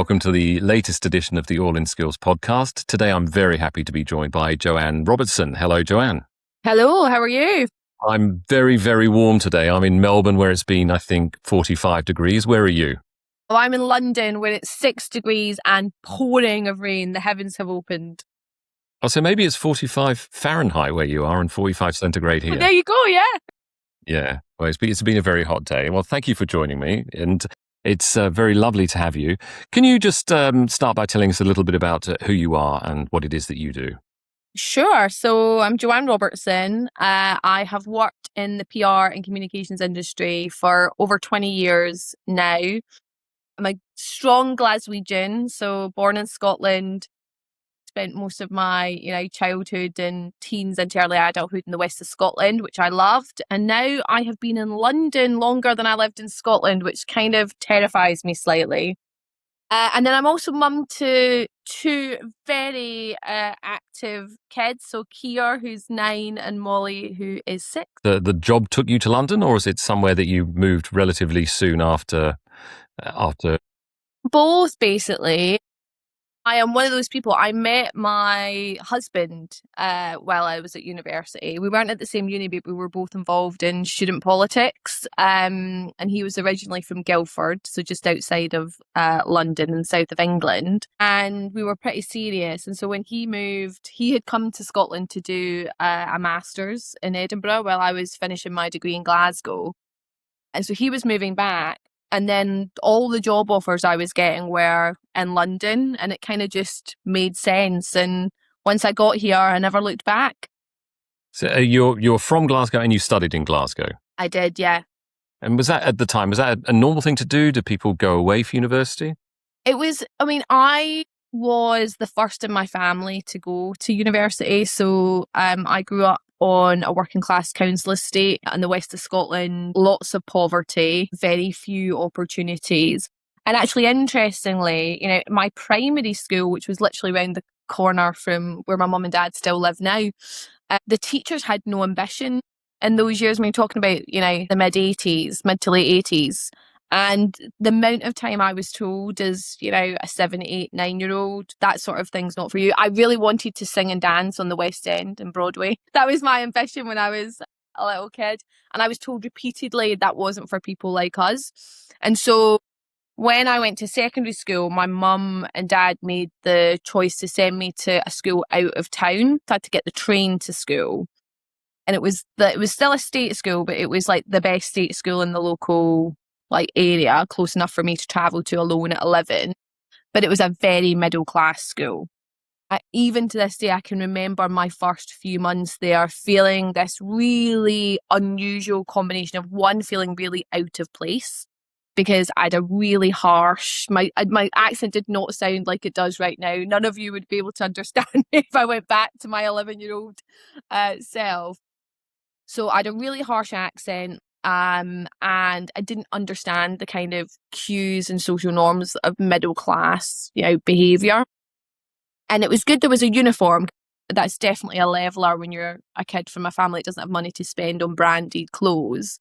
welcome to the latest edition of the All in Skills podcast. Today, I'm very happy to be joined by Joanne Robertson. Hello, Joanne. Hello, how are you? I'm very, very warm today. I'm in Melbourne where it's been, I think, 45 degrees. Where are you? Well, I'm in London where it's 6 degrees and pouring of rain. The heavens have opened. Oh, so maybe it's 45 Fahrenheit where you are and 45 centigrade here. Well, there you go, yeah. Yeah, well, it's been a very hot day. Well, thank you for joining me, and it's very lovely to have you. Can you just start by telling us a little bit about who you are and what it is that you do? Sure. So I'm Joanne Robertson. I have worked in the PR and communications industry for over 20 years now. I'm a strong Glaswegian, so born in Scotland. Spent most of my childhood and teens into early adulthood in the west of Scotland, which I loved. And now I have been in London longer than I lived in Scotland, which kind of terrifies me slightly. And then I'm also mum to two very active kids. So Kier, who's 9, and Molly, who is 6. The job took you to London, or is it somewhere that you moved relatively soon after? Both, basically. I am one of those people. I met my husband while I was at university. We weren't at the same uni, but we were both involved in student politics. And he was originally from Guildford, so just outside of London and south of England. And we were pretty serious. And so when he moved, he had come to Scotland to do a master's in Edinburgh while I was finishing my degree in Glasgow. And so he was moving back. And then all the job offers I was getting were in London, and it kind of just made sense. And once I got here, I never looked back. So you're from Glasgow and you studied in Glasgow? I did, yeah. And was that at the time, was that a normal thing to do? Do people go away for university? It was, I was the first in my family to go to university. So I grew up on a working class council estate in the west of Scotland, lots of poverty, very few opportunities. And actually, interestingly, my primary school, which was literally around the corner from where my mum and dad still live now, the teachers had no ambition in those years. When you're talking about, the mid to late 80s. And the amount of time I was told as, a 7, 8, 9-year-old, that sort of thing's not for you. I really wanted to sing and dance on the West End and Broadway. That was my ambition when I was a little kid. And I was told repeatedly that wasn't for people like us. And so when I went to secondary school, my mum and dad made the choice to send me to a school out of town. I had to get the train to school. And it was still a state school, but it was like the best state school in the local area, close enough for me to travel to alone at 11. But it was a very middle class school. Even to this day, I can remember my first few months there feeling this really unusual combination of one, feeling really out of place because I had a really harsh, my accent did not sound like it does right now. None of you would be able to understand me if I went back to my 11-year-old self. So I had a really harsh accent. And I didn't understand the kind of cues and social norms of middle class, behaviour. And it was good there was a uniform. That's definitely a leveller when you're a kid from a family that doesn't have money to spend on branded clothes.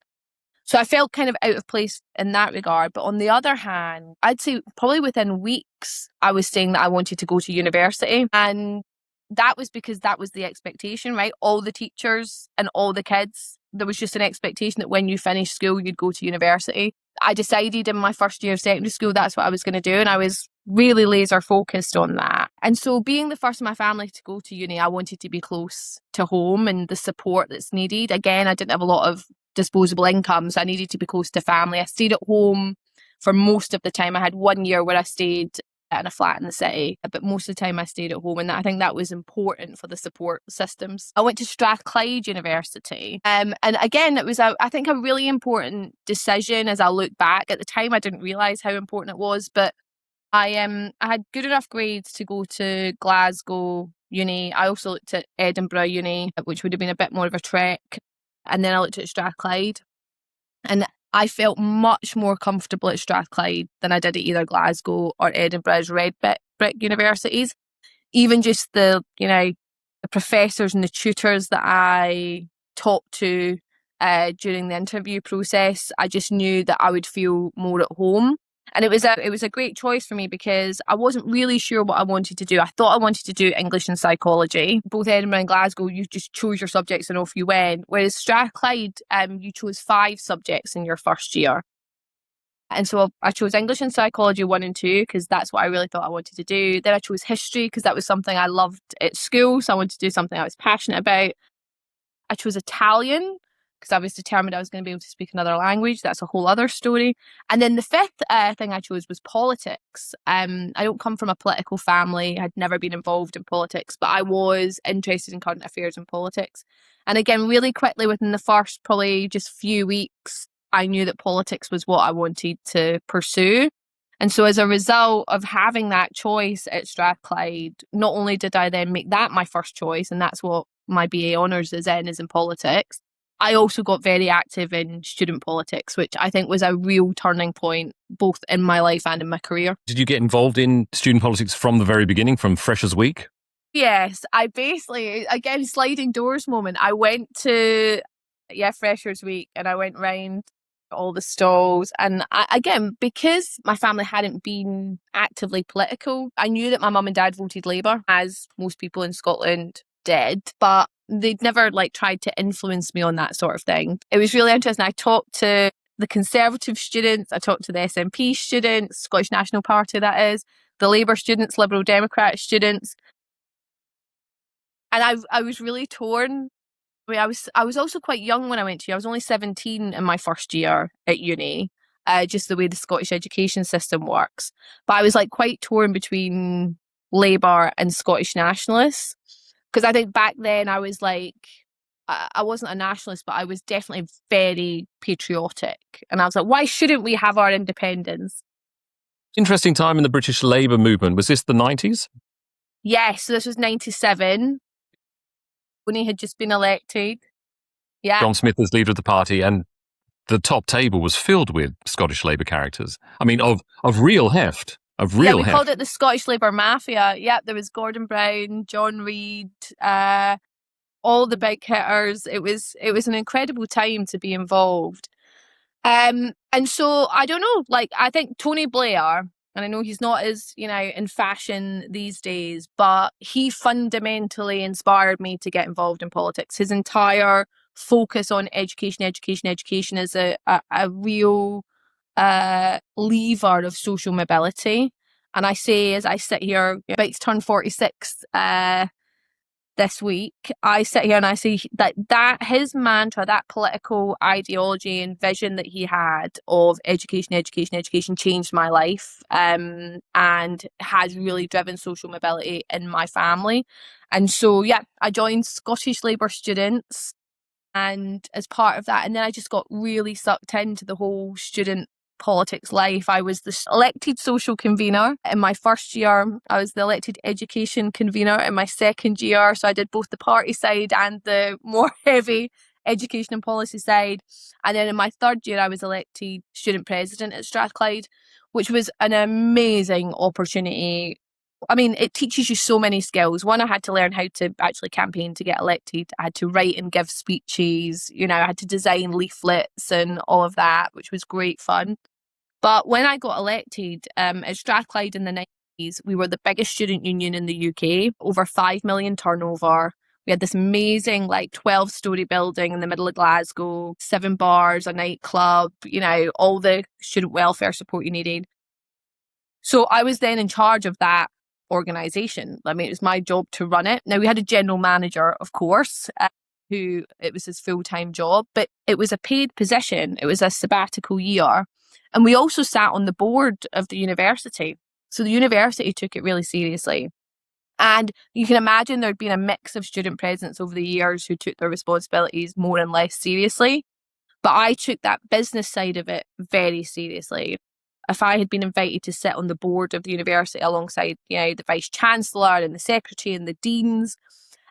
So I felt kind of out of place in that regard. But on the other hand, I'd say probably within weeks, I was saying that I wanted to go to university. And that was because that was the expectation, right? All the teachers and all the kids, there was just an expectation that when you finished school, you'd go to university. I decided in my first year of secondary school, that's what I was going to do. And I was really laser focused on that. And so being the first in my family to go to uni, I wanted to be close to home and the support that's needed. Again, I didn't have a lot of disposable income, so I needed to be close to family. I stayed at home for most of the time. I had 1 year where I stayed in a flat in the city, but most of the time I stayed at home, and I think that was important for the support systems. I went to Strathclyde University, and again it was I think a really important decision as I look back. At the time I didn't realise how important it was, but I had good enough grades to go to Glasgow Uni. I also looked at Edinburgh Uni, which would have been a bit more of a trek, and then I looked at Strathclyde, and I felt much more comfortable at Strathclyde than I did at either Glasgow or Edinburgh's red brick universities. Even just the professors and the tutors that I talked to during the interview process, I just knew that I would feel more at home. And it was a great choice for me because I wasn't really sure what I wanted to do. I thought I wanted to do English and psychology. Both Edinburgh and Glasgow, you just chose your subjects and off you went. Whereas Strathclyde, you chose 5 subjects in your first year. And so I chose English and psychology 1 and 2 because that's what I really thought I wanted to do. Then I chose history because that was something I loved at school. So I wanted to do something I was passionate about. I chose Italian because I was determined I was going to be able to speak another language. That's a whole other story. And then the 5th thing I chose was politics. I don't come from a political family. I'd never been involved in politics, but I was interested in current affairs and politics. And again, really quickly within the first probably just few weeks, I knew that politics was what I wanted to pursue. And so as a result of having that choice at Strathclyde, not only did I then make that my first choice, and that's what my BA honours is in politics, I also got very active in student politics, which I think was a real turning point both in my life and in my career. Did you get involved in student politics from the very beginning, from Freshers Week? Yes, I basically, again, sliding doors moment. I went to, Freshers Week, and I went round all the stalls. And again, because my family hadn't been actively political, I knew that my mum and dad voted Labour, as most people in Scotland did, but they'd never tried to influence me on that sort of thing. It was really interesting. I talked to the Conservative students, I talked to the SNP students, Scottish National Party that is, the Labour students, Liberal Democrat students. And I was really torn. I mean, I was also quite young when I went to uni. I was only 17 in my first year at uni, just the way the Scottish education system works. But I was quite torn between Labour and Scottish nationalists. Because I think back then I was I wasn't a nationalist, but I was definitely very patriotic. And I was like, why shouldn't we have our independence? Interesting time in the British Labour movement. Was this the 90s? Yes, so this was 97. When he had just been elected. Yeah. John Smith as leader of the party, and the top table was filled with Scottish Labour characters. I mean, of real heft. We called it the Scottish Labour Mafia. Yeah, there was Gordon Brown, John Reid, all the big hitters. It was an incredible time to be involved. And so I don't know, I think Tony Blair, and I know he's not as, in fashion these days, but he fundamentally inspired me to get involved in politics. His entire focus on education is a real lever of social mobility. And I say, as I sit here, about to turn 46 this week, I sit here and I say that his mantra, that political ideology and vision that he had of education changed my life, and has really driven social mobility in my family. And so, I joined Scottish Labour Students, and as part of that, and then I just got really sucked into the whole student politics life. I was the elected social convener in my first year. I was the elected education convener in my second year. So I did both the party side and the more heavy education and policy side. And then in my third year, I was elected student president at Strathclyde, which was an amazing opportunity. I mean, it teaches you so many skills. One, I had to learn how to actually campaign to get elected. I had to write and give speeches. I had to design leaflets and all of that, which was great fun. But when I got elected at Strathclyde in the 90s, we were the biggest student union in the UK, over 5 million turnover. We had this amazing 12-storey building in the middle of Glasgow, 7 bars, a nightclub, all the student welfare support you needed. So I was then in charge of that organisation. I mean, it was my job to run it. Now, we had a general manager, of course, who it was his full-time job, but it was a paid position. It was a sabbatical year. And we also sat on the board of the university. So the university took it really seriously. And you can imagine there'd been a mix of student presidents over the years who took their responsibilities more and less seriously. But I took that business side of it very seriously. If I had been invited to sit on the board of the university alongside, the vice chancellor and the secretary and the deans,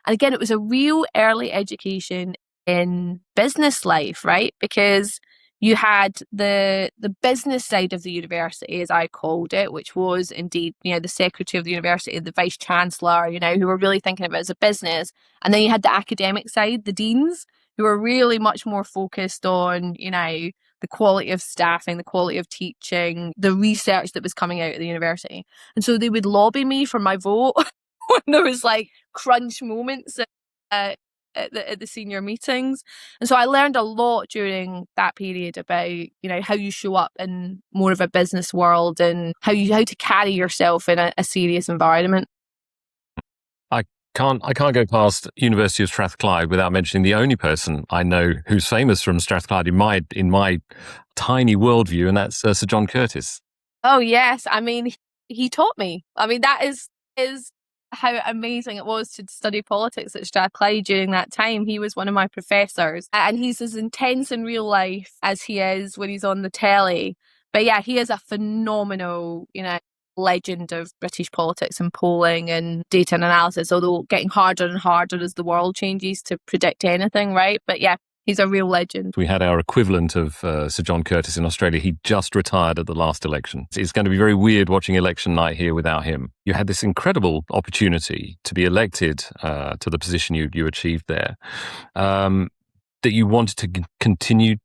and again, it was a real early education in business life, right? Because you had the business side of the university, as I called it, which was indeed, the secretary of the university, the vice chancellor, who were really thinking of it as a business. And then you had the academic side, the deans, who were really much more focused on, the quality of staffing, the quality of teaching, the research that was coming out of the university. And so they would lobby me for my vote when there was like crunch moments at the senior meetings. And so I learned a lot during that period about, how you show up in more of a business world and how to carry yourself in a serious environment. I I can't go past University of Strathclyde without mentioning the only person I know who's famous from Strathclyde in my tiny worldview, and that's Sir John Curtis. Oh yes, I mean he taught me. I mean that is how amazing it was to study politics at Strathclyde during that time. He was one of my professors, and he's as intense in real life as he is when he's on the telly. But yeah, he is a phenomenal, legend of British politics and polling and data and analysis, although getting harder and harder as the world changes to predict anything, right? But yeah, he's a real legend. We had our equivalent of Sir John Curtis in Australia. He just retired at the last election. It's going to be very weird watching election night here without him. You had this incredible opportunity to be elected to the position you achieved there, that you wanted to continue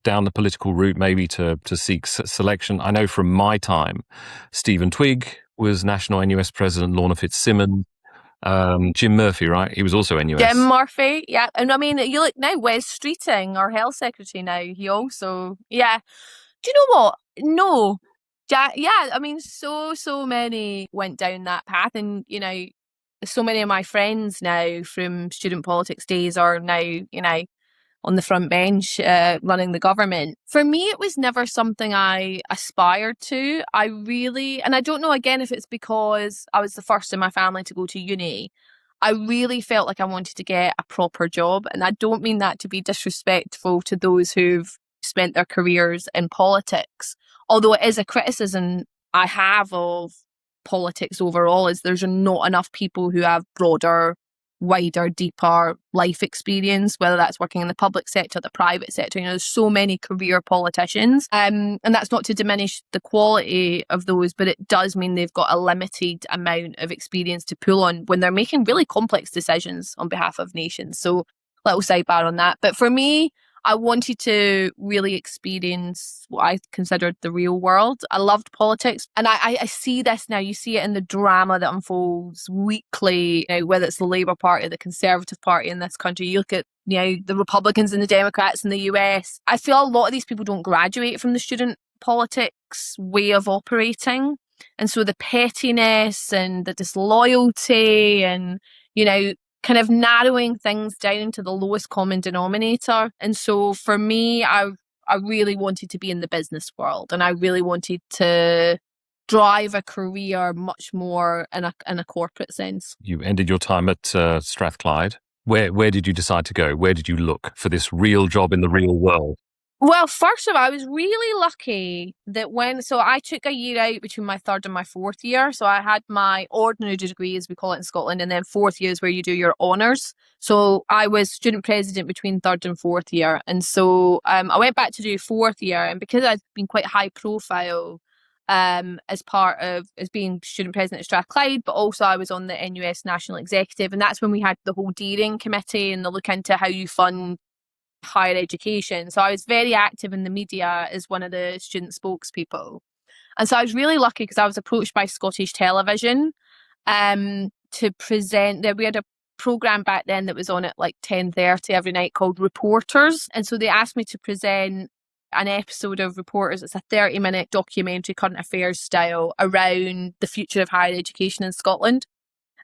down the political route, maybe to seek selection. I know from my time, Stephen Twigg was National NUS President, Lorna Fitzsimmons, Jim Murphy, right? He was also NUS. Jim Murphy, yeah. And I mean, you look now, Wes Streeting, our health secretary now, he also, yeah. Do you know what? No. Yeah, I mean, so many went down that path. And, so many of my friends now from student politics days are now, on the front bench running the government. For me, it was never something I aspired to. And I don't know again if it's because I was the first in my family to go to uni. I really felt like I wanted to get a proper job. And I don't mean that to be disrespectful to those who've spent their careers in politics. Although it is a criticism I have of politics overall, is there's not enough people who have broader, wider, deeper life experience, whether that's working in the public sector, the private sector. There's so many career politicians. And that's not to diminish the quality of those, but it does mean they've got a limited amount of experience to pull on when they're making really complex decisions on behalf of nations. So little sidebar on that. But for me, I wanted to really experience what I considered the real world. I loved politics. And I see this now. You see it in the drama that unfolds weekly, whether it's the Labour Party, the Conservative Party in this country. You look at, the Republicans and the Democrats in the US. I feel a lot of these people don't graduate from the student politics way of operating. And so the pettiness and the disloyalty and, kind of narrowing things down to the lowest common denominator. And so for me, I really wanted to be in the business world, and I really wanted to drive a career much more in a corporate sense. You ended your time at Strathclyde. Where did you decide to go? Where did you look for this real job in the real world? Well, first of all, I was really lucky that so I took a year out between my third and my fourth year. So I had my ordinary degree, as we call it in Scotland, and then fourth year is where you do your honours. So I was student president between third and fourth year. And so I went back to do fourth year, and because I'd been quite high profile as being student president at Strathclyde, but also I was on the NUS National Executive, and that's when we had the whole Deering Committee and the look into how you fund higher education. So I was very active in the media as one of the student spokespeople. And so I was really lucky because I was approached by Scottish Television to present. We had a programme back then that was on at like 10:30 every night called Reporters. And so they asked me to present an episode of Reporters. It's a 30-minute documentary, current affairs style, around the future of higher education in Scotland.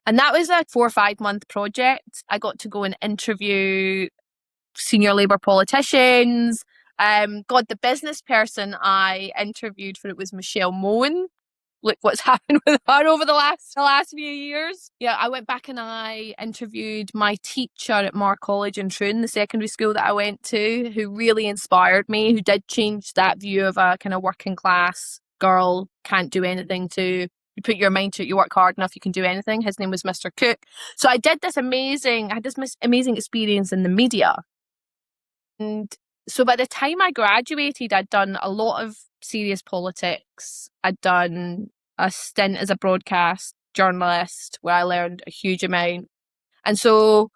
And that was a 4 or 5 month project. I got to go and interview senior Labour politicians. The business person I interviewed for it was Michelle Moen. Look what's happened with her over the last few years. Yeah, I went back and I interviewed my teacher at Mar College in Troon, the secondary school that I went to, who really inspired me, who did change that view of a kind of working class girl, can't do anything to. You put your mind to it, you work hard enough, you can do anything. His name was Mr. Cook. So I had this amazing experience in the media. And so by the time I graduated, I'd done a lot of serious politics. I'd done a stint as a broadcast journalist where I learned a huge amount. And so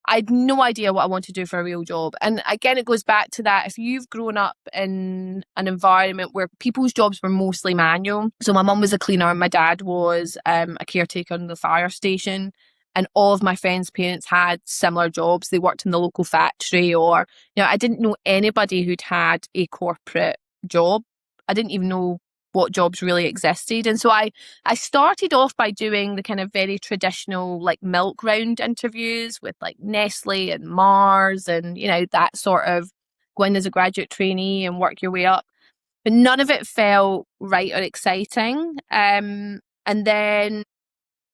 I had no idea what I wanted to do for a real job. And again, it goes back to that. If you've grown up in an environment where people's jobs were mostly manual, so my mum was a cleaner, my dad was a caretaker in the fire station, and all of my friends' parents had similar jobs. They worked in the local factory, or, I didn't know anybody who'd had a corporate job. I didn't even know what jobs really existed. And so I started off by doing the kind of very traditional like milk round interviews with like Nestle and Mars and, that sort of go in as a graduate trainee and work your way up. But none of it felt right or exciting. And then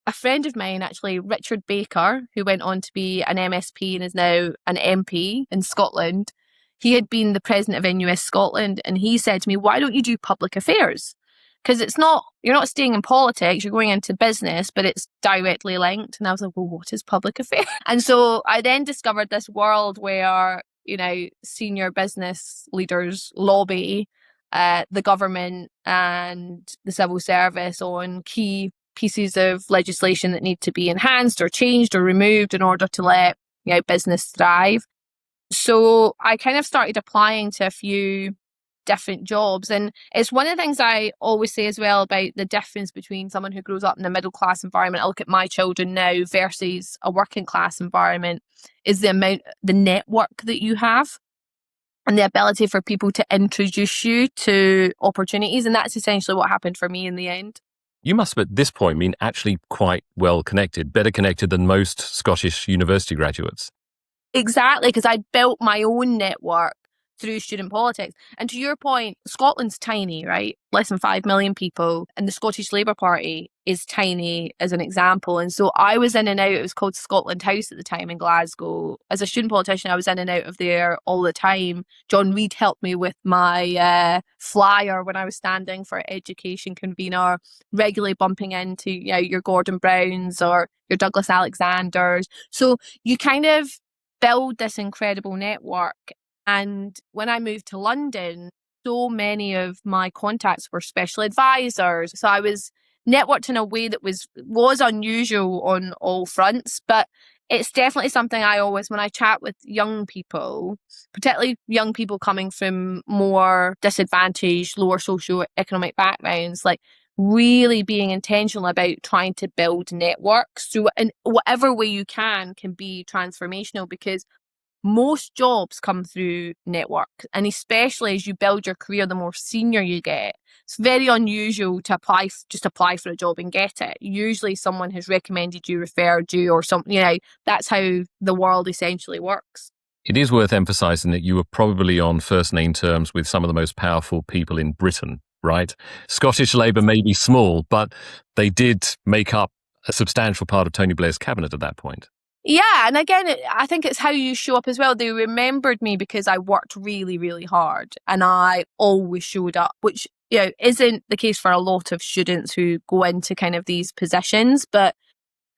a friend of mine, actually, Richard Baker, who went on to be an MSP and is now an MP in Scotland, he had been the president of NUS Scotland, and he said to me, why don't you do public affairs? Because you're not staying in politics, you're going into business, but it's directly linked. And I was like, well, what is public affairs? And so I then discovered this world where, senior business leaders lobby the government and the civil service on key pieces of legislation that need to be enhanced or changed or removed in order to let business thrive. So I kind of started applying to a few different jobs. And it's one of the things I always say as well about the difference between someone who grows up in a middle class environment. I look at my children now versus a working class environment, is the network that you have and the ability for people to introduce you to opportunities. And that's essentially what happened for me in the end. You must, at this point, been actually quite well connected, better connected than most Scottish university graduates. Exactly, because I built my own network through student politics. And to your point, Scotland's tiny, right? Less than 5 million people. And the Scottish Labour Party is tiny as an example. And so I was in and out. It was called Scotland House at the time in Glasgow. As a student politician, I was in and out of there all the time. John Reid helped me with my flyer when I was standing for education convener, regularly bumping into your Gordon Browns or your Douglas Alexanders. So you kind of build this incredible network. And when I moved to London, so many of my contacts were special advisors. So I was networked in a way that was unusual on all fronts. But it's definitely something I always, when I chat with young people, particularly young people coming from more disadvantaged, lower socioeconomic backgrounds, like really being intentional about trying to build networks. So in whatever way you can be transformational, because most jobs come through network, and especially as you build your career, the more senior you get, it's very unusual to just apply for a job and get it. Usually someone has recommended you, referred you, or something. That's how the world essentially works. It is worth emphasising that you were probably on first name terms with some of the most powerful people in Britain, right? Scottish Labour may be small, but they did make up a substantial part of Tony Blair's cabinet at that point. Yeah, and again, I think it's how you show up as well. They remembered me because I worked really, really hard and I always showed up, which isn't the case for a lot of students who go into kind of these positions. But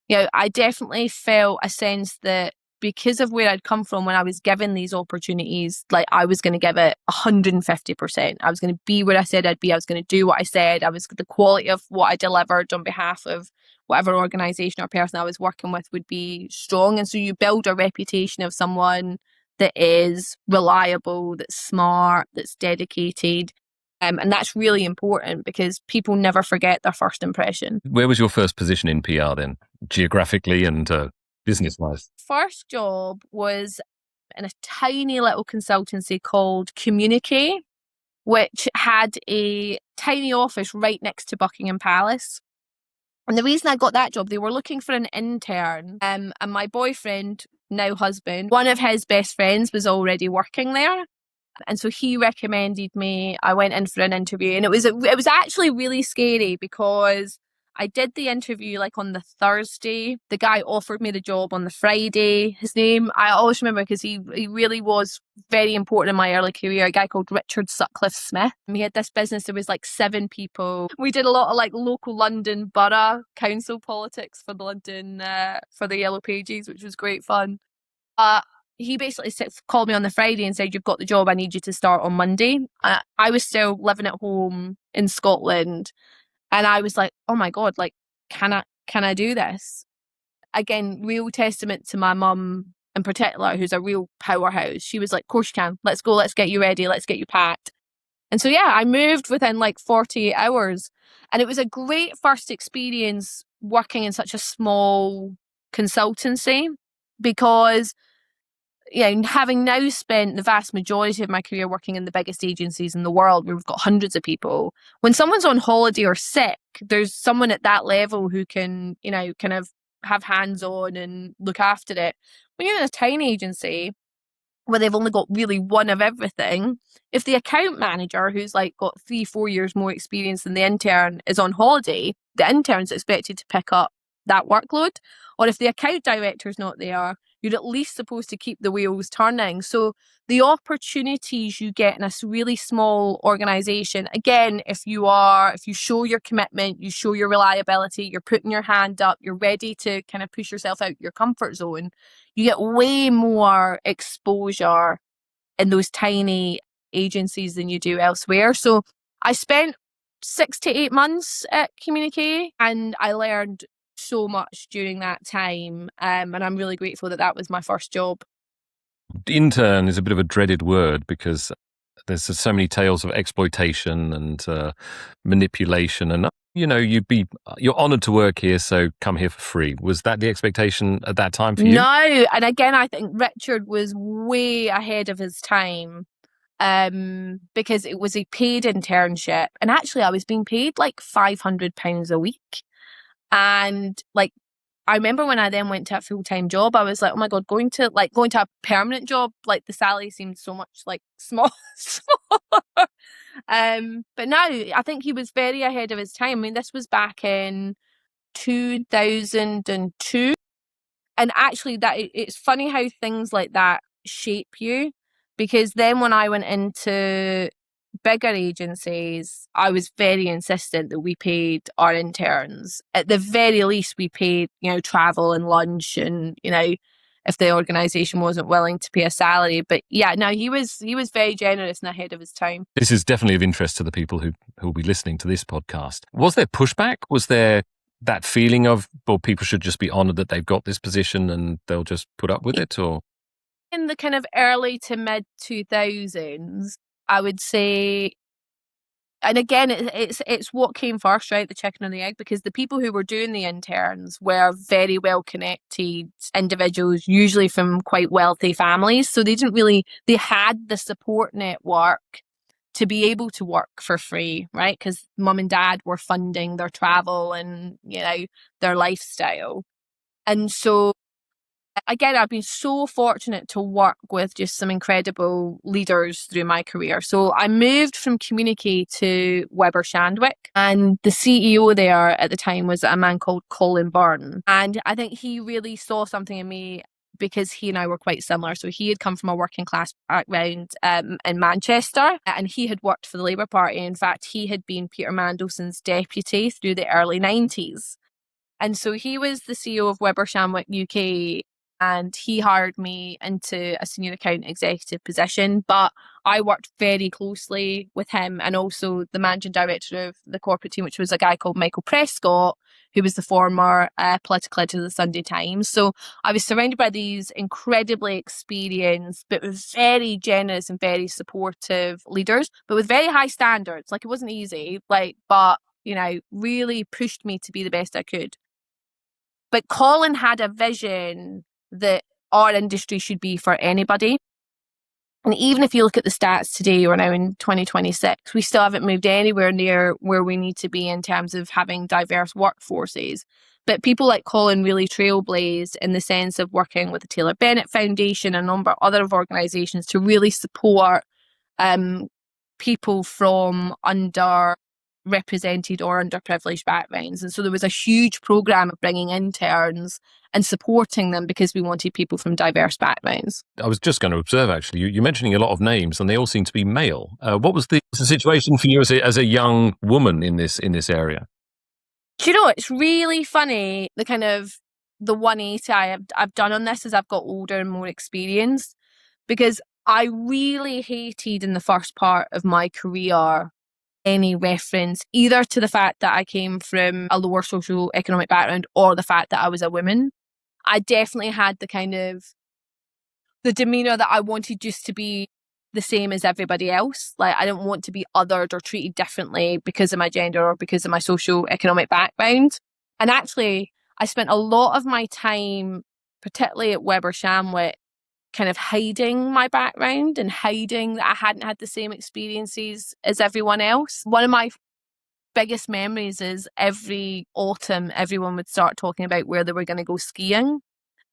I definitely felt a sense that because of where I'd come from when I was given these opportunities, like I was going to give it 150%. I was going to be where I said I'd be. I was going to do what I said. The quality of what I delivered on behalf of whatever organisation or person I was working with would be strong. And so you build a reputation of someone that is reliable, that's smart, that's dedicated. And that's really important because people never forget their first impression. Where was your first position in PR then, geographically and business-wise? First job was in a tiny little consultancy called Communique, which had a tiny office right next to Buckingham Palace. And the reason I got that job, they were looking for an intern. And my boyfriend, now husband, one of his best friends was already working there. And so he recommended me. I went in for an interview, and it was actually really scary because I did the interview like on the Thursday. The guy offered me the job on the Friday. His name, I always remember because he really was very important in my early career, a guy called Richard Sutcliffe Smith. And we had this business, there was like 7 people. We did a lot of like local London borough council politics for the London, for the Yellow Pages, which was great fun. He basically called me on the Friday and said, you've got the job, I need you to start on Monday. I was still living at home in Scotland. And I was like, oh my God, like, can I do this? Again, real testament to my mum in particular, who's a real powerhouse, she was like, of course you can. Let's go. Let's get you ready. Let's get you packed. And so, yeah, I moved within like 48 hours. And it was a great first experience working in such a small consultancy because, yeah, having now spent the vast majority of my career working in the biggest agencies in the world, where we've got hundreds of people, when someone's on holiday or sick, there's someone at that level who can, kind of have hands on and look after it. When you're in a tiny agency where they've only got really one of everything, if the account manager, who's like got 3-4 years more experience than the intern, is on holiday, the intern's expected to pick up that workload. Or if the account director's not there, you're at least supposed to keep the wheels turning. So the opportunities you get in a really small organization, again, if you show your commitment, you show your reliability, you're putting your hand up, you're ready to kind of push yourself out your comfort zone, you get way more exposure in those tiny agencies than you do elsewhere. So I spent 6 to 8 months at Communique, and I learned so much during that time. And I'm really grateful that that was my first job. Intern is a bit of a dreaded word because there's so many tales of exploitation and manipulation, and you're honored to work here, so come here for free. Was that the expectation at that time for you? No, and again, I think Richard was way ahead of his time, because it was a paid internship, and actually I was being paid like £500 a week, and like I remember when I then went to a full-time job, I was like, oh my God, going to a permanent job, like the salary seemed so much like small. But no, I think he was very ahead of his time. I mean, this was back in 2002. And actually it's funny how things like that shape you, because then when I went into bigger agencies, I was very insistent that we paid our interns. At the very least, we paid, travel and lunch, and, if the organization wasn't willing to pay a salary. But yeah, no, he was very generous and ahead of his time. This is definitely of interest to the people who will be listening to this podcast. Was there pushback? Was there that feeling of, well, people should just be honored that they've got this position and they'll just put up with it? Or in the kind of early to mid 2000s, I would say, and again, it's what came first, right? The chicken or the egg, because the people who were doing the interns were very well connected individuals, usually from quite wealthy families. So they had the support network to be able to work for free, right? Because mum and dad were funding their travel and, their lifestyle. And so, again, I've been so fortunate to work with just some incredible leaders through my career. So I moved from Communique to Weber Shandwick, and the CEO there at the time was a man called Colin Byrne. And I think he really saw something in me because he and I were quite similar. So he had come from a working class background in Manchester, and he had worked for the Labour Party. In fact, he had been Peter Mandelson's deputy through the early 90s. And so he was the CEO of Weber Shandwick UK, and he hired me into a senior account executive position. But I worked very closely with him and also the managing director of the corporate team, which was a guy called Michael Prescott, who was the former political editor of the Sunday Times. So I was surrounded by these incredibly experienced, but very generous and very supportive leaders, but with very high standards. Like, it wasn't easy, but really pushed me to be the best I could. But Colin had a vision that our industry should be for anybody. And even if you look at the stats today, we're now in 2026, we still haven't moved anywhere near where we need to be in terms of having diverse workforces. But people like Colin really trailblazed in the sense of working with the Taylor Bennett Foundation and a number of other organisations to really support people from underrepresented or underprivileged backgrounds. And so there was a huge program of bringing interns and supporting them because we wanted people from diverse backgrounds. I was just going to observe, actually, you're mentioning a lot of names and they all seem to be male. What was the situation for you as a young woman in this area? Do you know, it's really funny, the 180 I've done on this as I've got older and more experienced, because I really hated in the first part of my career any reference either to the fact that I came from a lower social economic background or the fact that I was a woman. I definitely had the the demeanor that I wanted just to be the same as everybody else. Like, I didn't want to be othered or treated differently because of my gender or because of my socio-economic background. And actually, I spent a lot of my time, particularly at Weber Shandwick, kind of hiding my background and hiding that I hadn't had the same experiences as everyone else. One of my biggest memories is every autumn, everyone would start talking about where they were going to go skiing.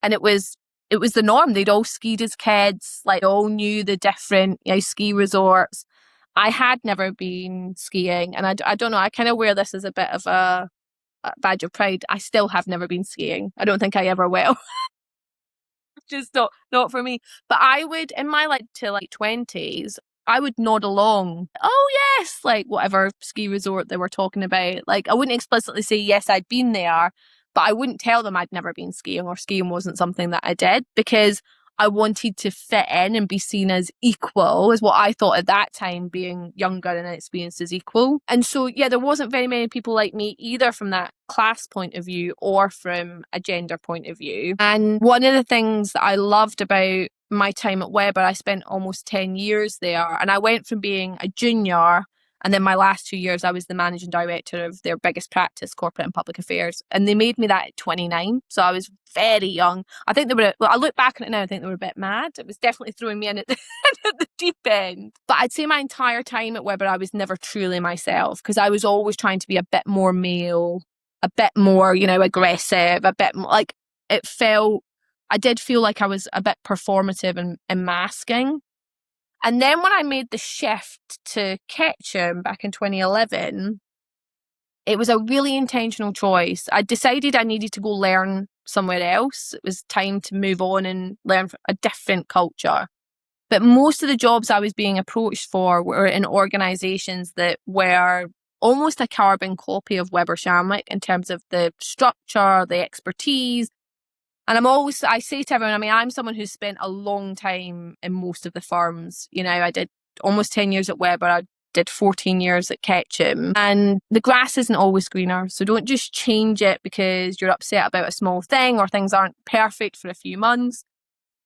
And it was the norm. They'd all skied as kids, like all knew the different, ski resorts. I had never been skiing, and I don't know, I kind of wear this as a bit of a badge of pride. I still have never been skiing. I don't think I ever will. Just not for me. But I would, in my to 20s, I would nod along. Oh yes, like whatever ski resort they were talking about. Like, I wouldn't explicitly say yes, I'd been there, but I wouldn't tell them I'd never been skiing or skiing wasn't something that I did, because I wanted to fit in and be seen as equal, is what I thought at that time, being younger and inexperienced, as equal. And so, yeah, there wasn't very many people like me, either from that class point of view or from a gender point of view. And one of the things that I loved about my time at Weber, I spent almost 10 years there, and I went from being a junior, and then my last 2 years, I was the managing director of their biggest practice, corporate and public affairs. And they made me that at 29. So I was very young. I think they were, I look back on it now, I think they were a bit mad. It was definitely throwing me in at the deep end. But I'd say my entire time at Weber, I was never truly myself, because I was always trying to be a bit more male, a bit more, aggressive, a bit more, like, it felt, I did feel like I was a bit performative and masking. And then when I made the shift to Ketchum back in 2011, it was a really intentional choice. I decided I needed to go learn somewhere else. It was time to move on and learn a different culture. But most of the jobs I was being approached for were in organisations that were almost a carbon copy of Weber Shandwick in terms of the structure, the expertise. And I say to everyone, I'm someone who's spent a long time in most of the firms. I did almost 10 years at Weber. I did 14 years at Ketchum. And the grass isn't always greener. So don't just change it because you're upset about a small thing or things aren't perfect for a few months.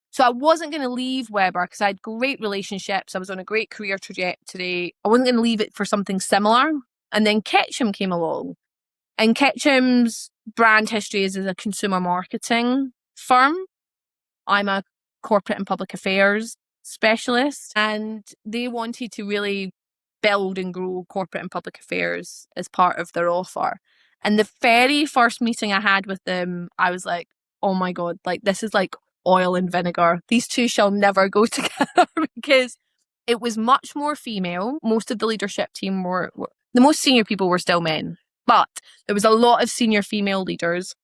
So I wasn't going to leave Weber because I had great relationships. I was on a great career trajectory. I wasn't going to leave it for something similar. And then Ketchum came along. And Ketchum's brand history is as a consumer marketing firm. I'm a corporate and public affairs specialist, and they wanted to really build and grow corporate and public affairs as part of their offer. And the very first meeting I had with them, I was like, oh my God, like, this is like oil and vinegar. These two shall never go together, because it was much more female. Most of the leadership team were the most senior people were still men. But there was a lot of senior female leaders,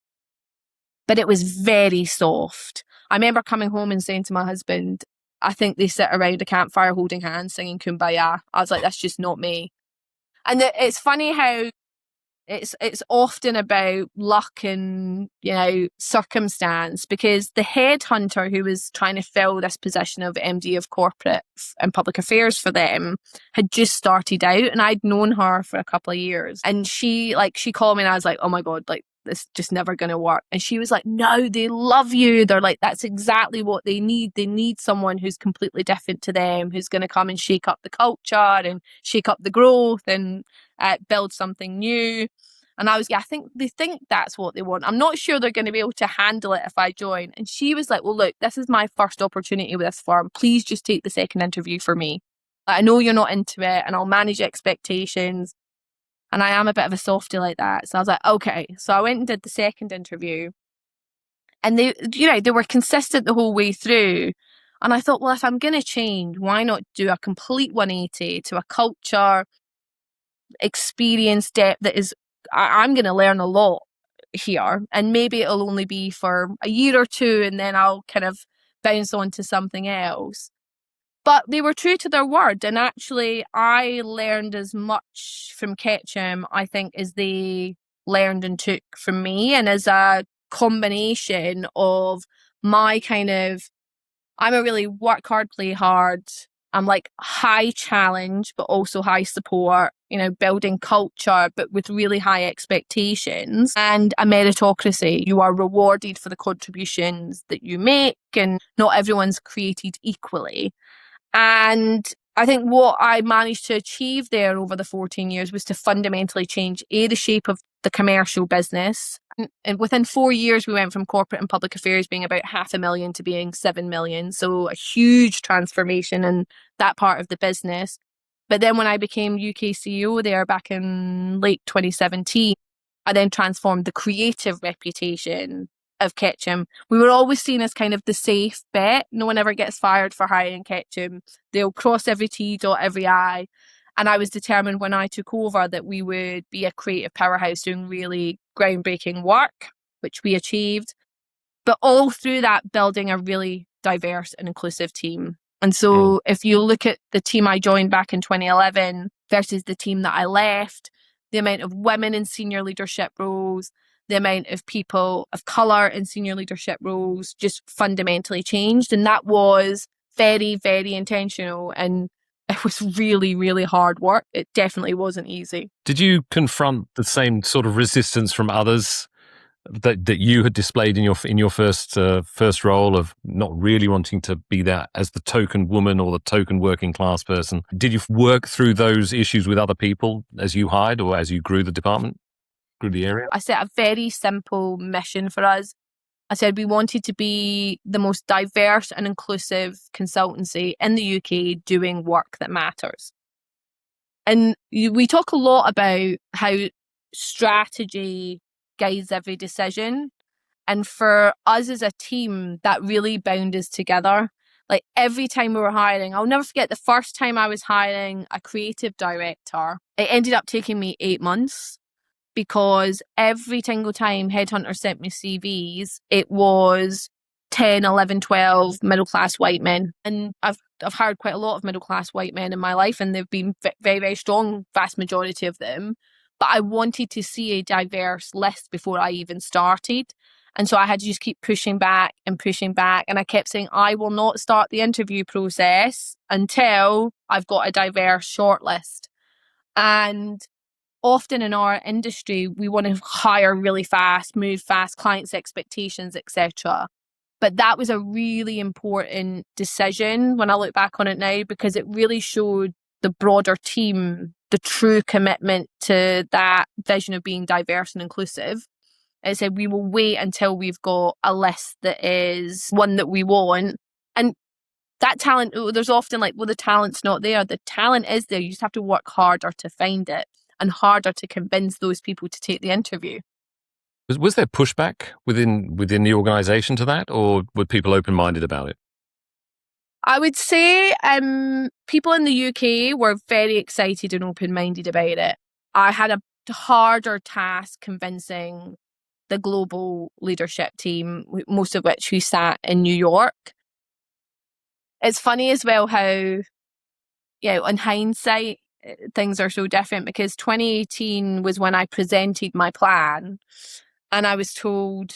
but it was very soft. I remember coming home and saying to my husband, I think they sit around a campfire holding hands singing Kumbaya. I was like, that's just not me. And it's funny how it's often about luck and, circumstance, because the headhunter who was trying to fill this position of MD of corporate and public affairs for them had just started out, and I'd known her for a couple of years. And she called me and I was like, oh my God, like, this just never going to work. And she was like, no, they love you. They're like, that's exactly what they need. They need someone who's completely different to them, who's going to come and shake up the culture and shake up the growth and build something new. And I think they think that's what they want. I'm not sure they're going to be able to handle it if I join. And she was like, well, look, this is my first opportunity with this firm. Please just take the second interview for me. I know you're not into it, and I'll manage expectations. And I am a bit of a softie like that. So I was like, okay. So I went and did the second interview. And they were consistent the whole way through. And I thought, well, if I'm going to change, why not do a complete 180 to a culture, experience, depth that is, I'm going to learn a lot here. And maybe it'll only be for a year or two, and then I'll kind of bounce on to something else. But they were true to their word. And actually, I learned as much from Ketchum, I think, as they learned and took from me. And as a combination of my kind of, I'm a really work hard, play hard, I'm like high challenge, but also high support, building culture, but with really high expectations, and a meritocracy. You are rewarded for the contributions that you make, and not everyone's created equally. And I think what I managed to achieve there over the 14 years was to fundamentally change the shape of the commercial business. And within 4 years, we went from corporate and public affairs being about 500,000 to being 7 million. So a huge transformation in that part of the business. But then when I became UK CEO there back in late 2017, I then transformed the creative reputation of Ketchum. We were always seen as kind of the safe bet. No one ever gets fired for hiring Ketchum. They'll cross every T, dot every I. And I was determined when I took over that we would be a creative powerhouse doing really groundbreaking work, which we achieved. But all through that, building a really diverse and inclusive team. And so if you look at the team I joined back in 2011 versus the team that I left, the amount of women in senior leadership roles, the amount of people of colour in senior leadership roles just fundamentally changed. And that was very, very intentional. And it was really, really hard work. It definitely wasn't easy. Did you confront the same sort of resistance from others that you had displayed in your first role of not really wanting to be that as the token woman or the token working class person? Did you work through those issues with other people as you hired or as you grew the department, grew the area? I set a very simple mission for us. I said we wanted to be the most diverse and inclusive consultancy in the UK doing work that matters. And we talk a lot about how strategy guides every decision. And for us as a team, that really bound us together. Like every time we were hiring, I'll never forget the first time I was hiring a creative director. It ended up taking me 8 months because every single time headhunters sent me CVs, it was 10, 11, 12 middle-class white men. And I've hired quite a lot of middle-class white men in my life, and they've been very, very strong, vast majority of them. But I wanted to see a diverse list before I even started. And so I had to just keep pushing back. And I kept saying, I will not start the interview process until I've got a diverse shortlist. And often in our industry, we want to hire really fast, move fast, clients' expectations, etc. But that was a really important decision when I look back on it now, because it really showed the broader team the true commitment to that vision of being diverse and inclusive. It said we will wait until we've got a list that is one that we want. And that talent, there's often like, well, the talent's not there. The talent is there. You just have to work harder to find it and harder to convince those people to take the interview. Was there pushback within the organisation to that, or were people open-minded about it? I would say people in the UK were very excited and open-minded about it. I had a harder task convincing the global leadership team, most of which who sat in New York. It's funny as well how, in hindsight, things are so different, because 2018 was when I presented my plan and I was told,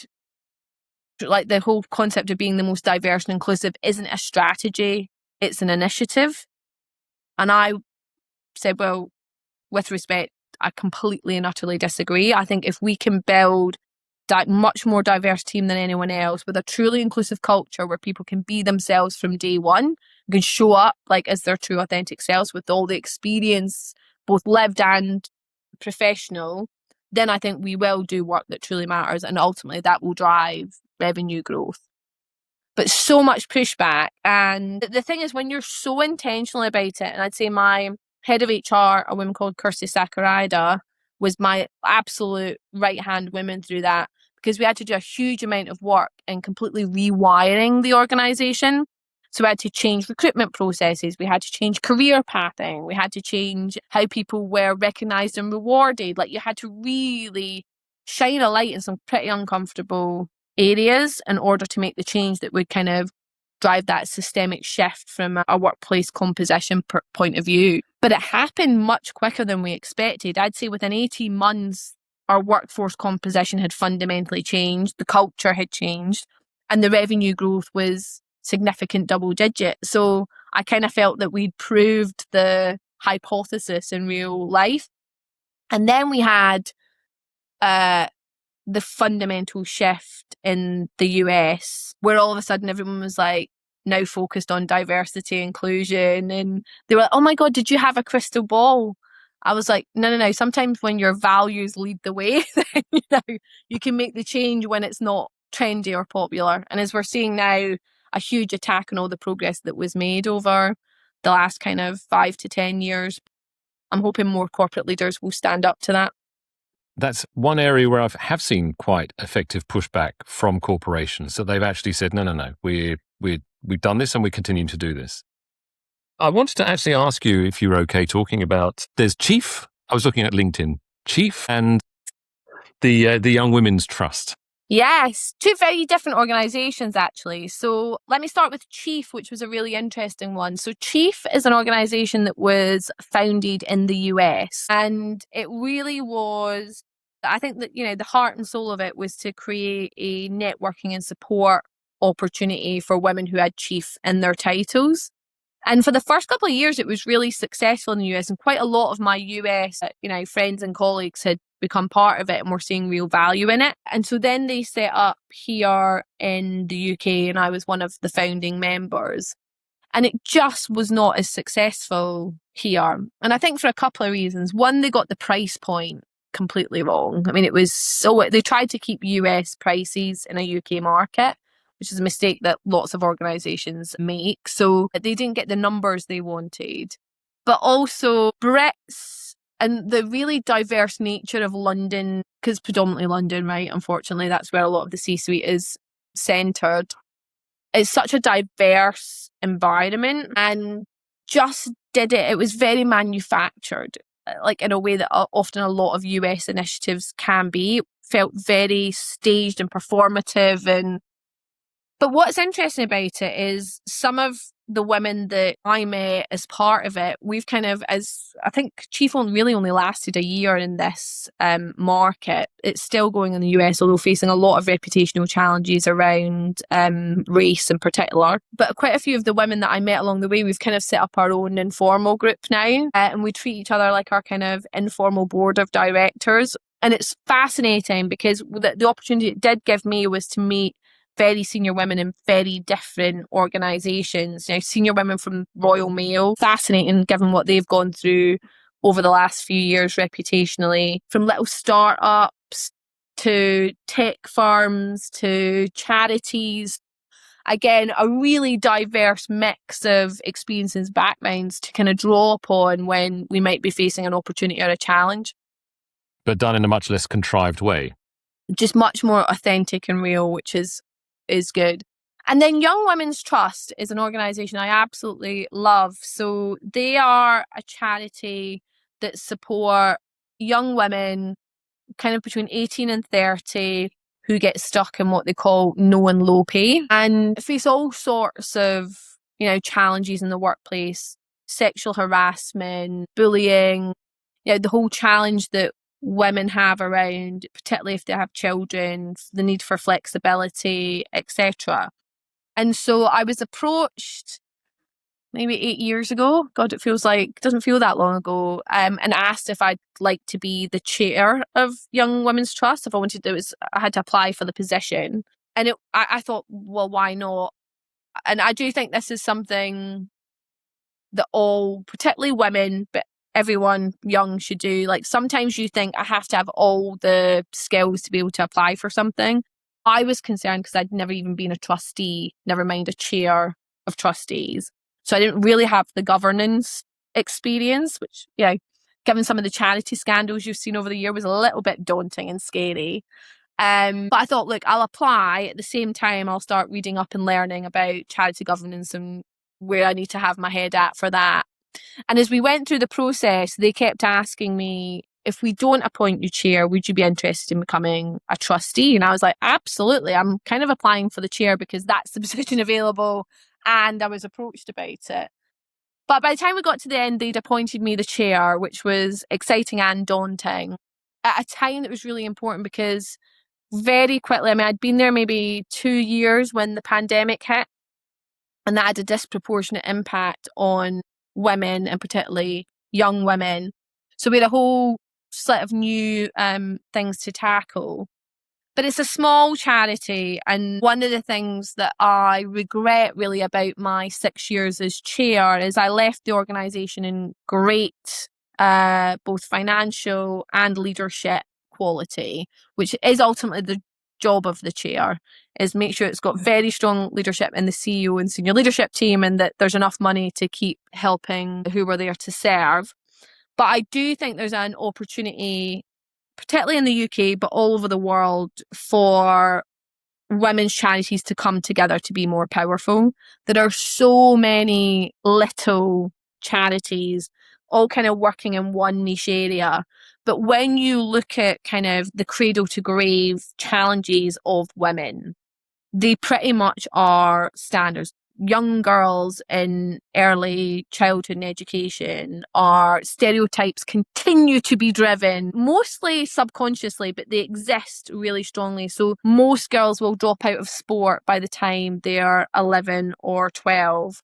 like, the whole concept of being the most diverse and inclusive isn't a strategy, it's an initiative. And I said, well, with respect, I completely and utterly disagree. I think if we can build that much more diverse team than anyone else with a truly inclusive culture where people can be themselves from day one, can show up like as their true authentic selves with all the experience, both lived and professional, then I think we will do work that truly matters, and ultimately that will drive revenue growth. But so much pushback. And the thing is, when you're so intentional about it, and I'd say my head of HR, a woman called Kirsty Sakurada, was my absolute right-hand woman through that, because we had to do a huge amount of work in completely rewiring the organisation. So we had to change recruitment processes, we had to change career pathing, we had to change how people were recognised and rewarded. Like, you had to really shine a light in some pretty uncomfortable areas in order to make the change that would kind of drive that systemic shift from a workplace composition point of view. But it happened much quicker than we expected. I'd say within 18 months, our workforce composition had fundamentally changed, the culture had changed, and the revenue growth was significant double digit. So I kind of felt that we'd proved the hypothesis in real life. And then we had the fundamental shift in the US, where all of a sudden everyone was like now focused on diversity, inclusion, and they were like, oh my God, did you have a crystal ball? I was like, no. Sometimes when your values lead the way, then, you can make the change when it's not trendy or popular. And as we're seeing now, a huge attack on all the progress that was made over the last kind of 5 to 10 years. I'm hoping more corporate leaders will stand up to that. That's one area where I have seen quite effective pushback from corporations. So they've actually said, no, we've done this and we continue to do this. I wanted to actually ask you if you're okay talking about, there's Chief, I was looking at LinkedIn, Chief and the Young Women's Trust. Yes, two very different organisations, actually. So let me start with Chief, which was a really interesting one. So Chief is an organisation that was founded in the US, and it really was, I think that, the heart and soul of it was to create a networking and support opportunity for women who had Chief in their titles. And for the first couple of years, it was really successful in the US, and quite a lot of my US, friends and colleagues had become part of it and were seeing real value in it. And so then they set up here in the UK, and I was one of the founding members. And it just was not as successful here. And I think for a couple of reasons. One, they got the price point completely wrong. I mean, they tried to keep US prices in a UK market, which is a mistake that lots of organisations make. So they didn't get the numbers they wanted. But also Brits and the really diverse nature of London, because predominantly London, right? Unfortunately, that's where a lot of the C-suite is centred. It's such a diverse environment, and just did it. It was very manufactured, like in a way that often a lot of US initiatives can be. It felt very staged and performative. But what's interesting about it is some of the women that I met as part of it, we've kind of, I think Chief only lasted a year in this market. It's still going in the US, although facing a lot of reputational challenges around race in particular. But quite a few of the women that I met along the way, we've kind of set up our own informal group now, and we treat each other like our kind of informal board of directors. And it's fascinating because the opportunity it did give me was to meet very senior women in very different organisations. Senior women from Royal Mail, fascinating given what they've gone through over the last few years reputationally, from little startups to tech firms to charities. Again, a really diverse mix of experiences, backgrounds to kind of draw upon when we might be facing an opportunity or a challenge. But done in a much less contrived way. Just much more authentic and real, which is good. And then Young Women's Trust is an organisation I absolutely love. So they are a charity that support young women kind of between 18 and 30 who get stuck in what they call no and low pay and face all sorts of, challenges in the workplace, sexual harassment, bullying, the whole challenge that women have around, particularly if they have children, the need for flexibility, etc. And so I was approached maybe 8 years ago. God, doesn't feel that long ago. And asked if I'd like to be the chair of Young Women's Trust. If I wanted to, I had to apply for the position. And I thought, well, why not? And I do think this is something that all, particularly women, but everyone young should do. Like sometimes you think I have to have all the skills to be able to apply for something. I was concerned because I'd never even been a trustee, never mind a chair of trustees. So I didn't really have the governance experience, which, given some of the charity scandals you've seen over the year, was a little bit daunting and scary. But I thought, look, I'll apply. At the same time, I'll start reading up and learning about charity governance and where I need to have my head at for that. And as we went through the process, they kept asking me, if we don't appoint you chair, would you be interested in becoming a trustee? And I was like, absolutely. I'm kind of applying for the chair because that's the position available. And I was approached about it. But by the time we got to the end, they'd appointed me the chair, which was exciting and daunting at a time that was really important because very quickly, I'd been there maybe 2 years when the pandemic hit. And that had a disproportionate impact on women, and particularly young women. So we had a whole set of new things to tackle. But it's a small charity. And one of the things that I regret really about my 6 years as chair is I left the organisation in great both financial and leadership quality, which is ultimately the job of the chair, is make sure it's got very strong leadership in the CEO and senior leadership team, and that there's enough money to keep helping who we're there to serve. But I do think there's an opportunity, particularly in the UK, but all over the world, for women's charities to come together to be more powerful. There are so many little charities all kind of working in one niche area. But when you look at kind of the cradle to grave challenges of women, they pretty much are standards. Young girls in early childhood and education, are stereotypes continue to be driven, mostly subconsciously, but they exist really strongly. So most girls will drop out of sport by the time they're 11 or 12.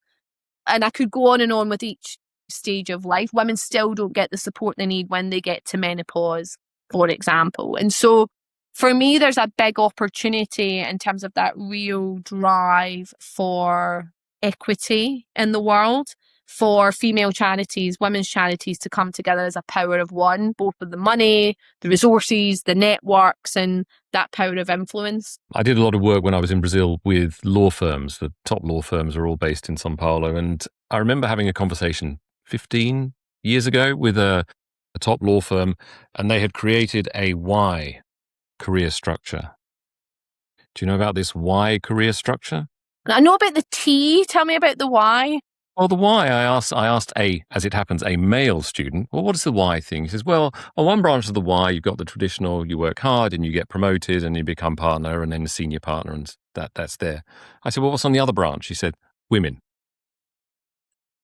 And I could go on and on with each stage of life. Women still don't get the support they need when they get to menopause, for example. And so for me, there's a big opportunity in terms of that real drive for equity in the world, for female charities, women's charities to come together as a power of one, both with the money, the resources, the networks, and that power of influence. I did a lot of work when I was in Brazil with law firms. The top law firms are all based in São Paulo. And I remember having a conversation 15 years ago with a top law firm, and they had created a Y career structure. Do you know about this Y career structure? I know about the T. Tell me about the Y. Well, the Y, I asked as it happens, a male student, well, what is the Y thing? He says, well, on one branch of the Y, you've got the traditional, you work hard and you get promoted and you become partner and then a senior partner, and that's there. I said, well, what's on the other branch? He said, women.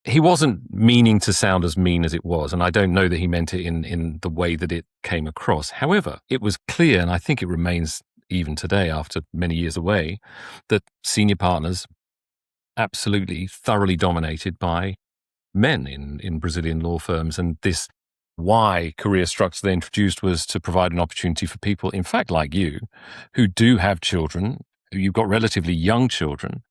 He wasn't meaning to sound as mean as it was, and I don't know that he meant it in the way that it came across. However, it was clear, and I think it remains even today after many years away, that senior partners absolutely thoroughly dominated by men in Brazilian law firms. And this Y career structure they introduced was to provide an opportunity for people, in fact, like you, who do have children, you've got relatively young children.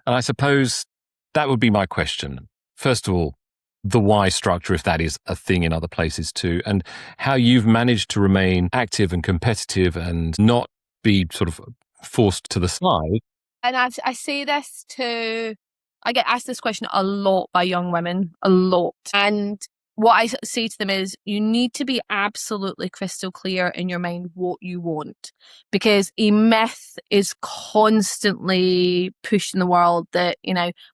And I suppose that would be my question. First of all, the Y structure, if that is a thing in other places too, and how you've managed to remain active and competitive and not be sort of forced to the side. And I say this I get asked this question a lot by young women, a lot. And what I say to them is, you need to be absolutely crystal clear in your mind what you want, because a myth is constantly pushed in the world that,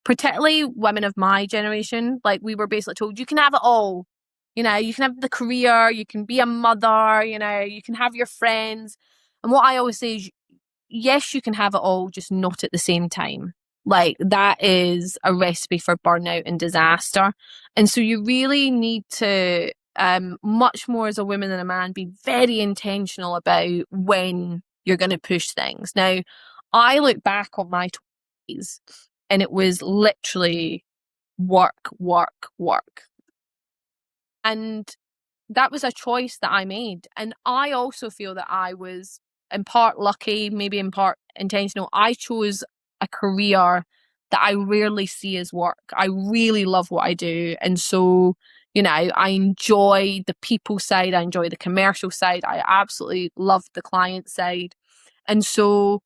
particularly women of my generation, like we were basically told, you can have it all. You can have the career, you can be a mother, you can have your friends. And what I always say is, yes, you can have it all, just not at the same time. Like, that is a recipe for burnout and disaster. And so you really need to, much more as a woman than a man, be very intentional about when you're going to push things. Now, I look back on my 20s and it was literally work, work, work. And that was a choice that I made. And I also feel that I was in part lucky, maybe in part intentional. I chose a career that I rarely see as work. I really love what I do. And so, I enjoy the people side. I enjoy the commercial side. I absolutely love the client side. And so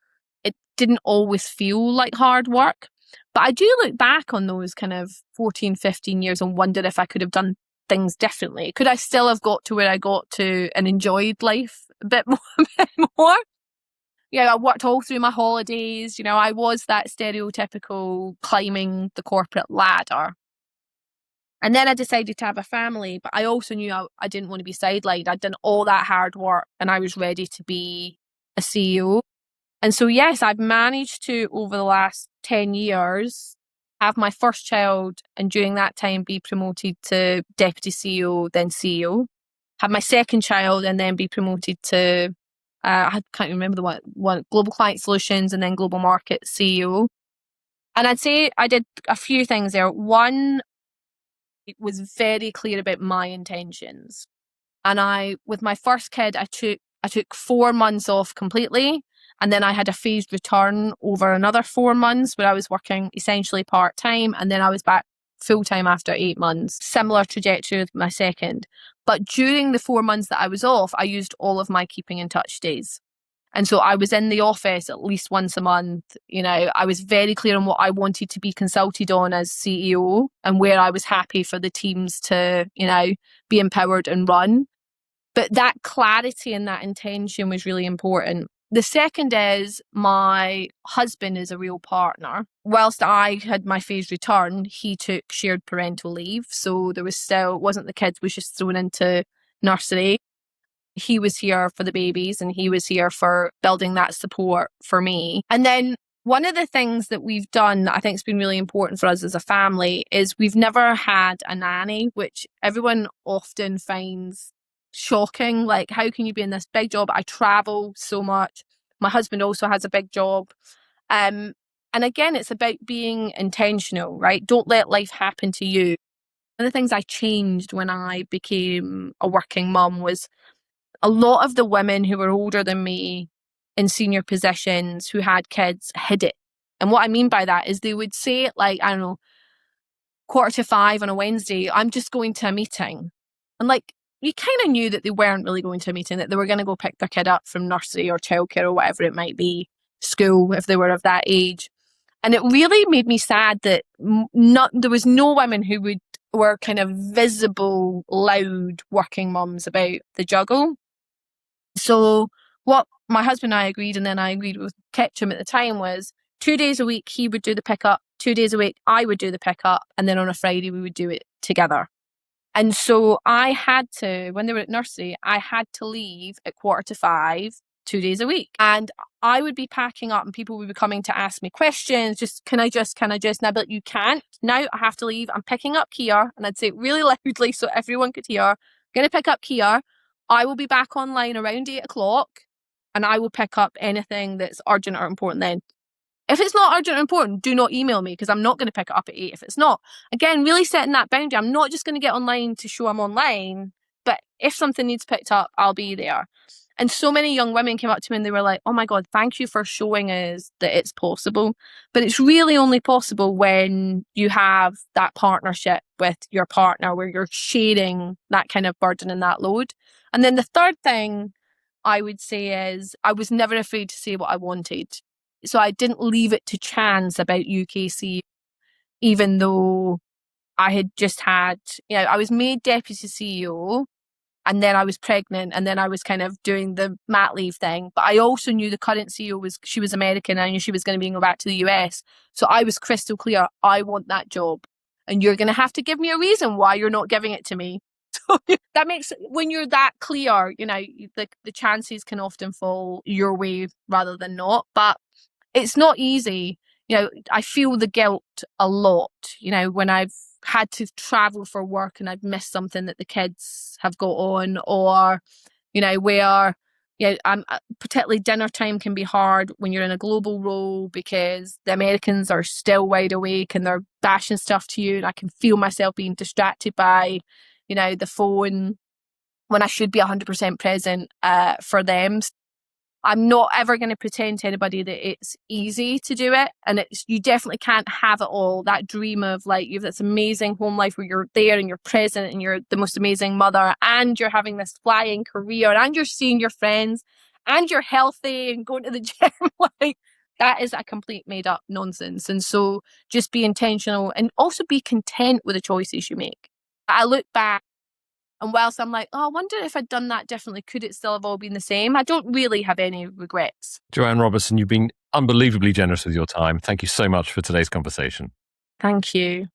it didn't always feel like hard work. But I do look back on those kind of 14, 15 years and wonder if I could have done things differently. Could I still have got to where I got to and enjoyed life a bit more? I worked all through my holidays. I was that stereotypical climbing the corporate ladder. And then I decided to have a family, but I also knew I didn't want to be sidelined. I'd done all that hard work and I was ready to be a CEO. And so, yes, I've managed to, over the last 10 years, have my first child and during that time be promoted to deputy CEO, then CEO. Have my second child and then be promoted to, I can't remember the one, global client solutions and then global market CEO. And I'd say I did a few things there. One, it was very clear about my intentions. And with my first kid, I took 4 months off completely. And then I had a phased return over another 4 months where I was working essentially part-time. And then I was back full-time after 8 months. Similar trajectory with my second. But during the 4 months that I was off, I used all of my keeping in touch days. And so I was in the office at least once a month. I was very clear on what I wanted to be consulted on as CEO and where I was happy for the teams to, be empowered and run. But that clarity and that intention was really important. The second is my husband is a real partner. Whilst I had my phased return, he took shared parental leave. So there was still, it wasn't the kids was just thrown into nursery. He was here for the babies and he was here for building that support for me. And then one of the things that we've done that I think has been really important for us as a family is we've never had a nanny, which everyone often finds shocking. Like, how can you be in this big job? I travel so much. My husband also has a big job. And again, it's about being intentional, right? Don't let life happen to you. One of the things I changed when I became a working mum was a lot of the women who were older than me in senior positions who had kids hid it. And what I mean by that is they would say it like, I don't know, 4:45 on a Wednesday, I'm just going to a meeting. And like, you kind of knew that they weren't really going to a meeting, that they were going to go pick their kid up from nursery or childcare or whatever it might be, school, if they were of that age. And it really made me sad that there was no women who were kind of visible, loud working mums about the juggle. So what my husband and I agreed, and then I agreed with Ketchum at the time, was 2 days a week he would do the pickup, 2 days a week I would do the pickup, and then on a Friday we would do it together. And so I had to, when they were at nursery, I had to leave at 4:45, 2 days a week. And I would be packing up and people would be coming to ask me questions, just, can I just? And I'd be like, you can't. Now I have to leave. I'm picking up Kia. And I'd say it really loudly so everyone could hear. I'm going to pick up Kia. I will be back online around 8:00 and I will pick up anything that's urgent or important then. If it's not urgent or important, do not email me because I'm not going to pick it up at 8 if it's not. Again, really setting that boundary. I'm not just going to get online to show I'm online, but if something needs picked up, I'll be there. And so many young women came up to me and they were like, oh my God, thank you for showing us that it's possible. But it's really only possible when you have that partnership with your partner where you're sharing that kind of burden and that load. And then the third thing I would say is I was never afraid to say what I wanted. So I didn't leave it to chance about UKC, even though I had just had, I was made deputy CEO and then I was pregnant and then I was kind of doing the mat leave thing. But I also knew the current CEO she was American and I knew she was going to be going back to the US. So I was crystal clear, I want that job. And you're going to have to give me a reason why you're not giving it to me. So that makes, when you're that clear, the chances can often fall your way rather than not. But it's not easy. I feel the guilt a lot, when I've had to travel for work and I've missed something that the kids have got on, or, where, particularly dinner time can be hard when you're in a global role because the Americans are still wide awake and they're bashing stuff to you. And I can feel myself being distracted by, the phone when I should be 100% present for them. I'm not ever going to pretend to anybody that it's easy to do it. And you definitely can't have it all. That dream of like, you have this amazing home life where you're there and you're present and you're the most amazing mother and you're having this flying career and you're seeing your friends and you're healthy and going to the gym. Like, that is a complete made up nonsense. And so just be intentional and also be content with the choices you make. I look back, and whilst I'm like, oh, I wonder if I'd done that differently, could it still have all been the same? I don't really have any regrets. Joanne Robertson, you've been unbelievably generous with your time. Thank you so much for today's conversation. Thank you.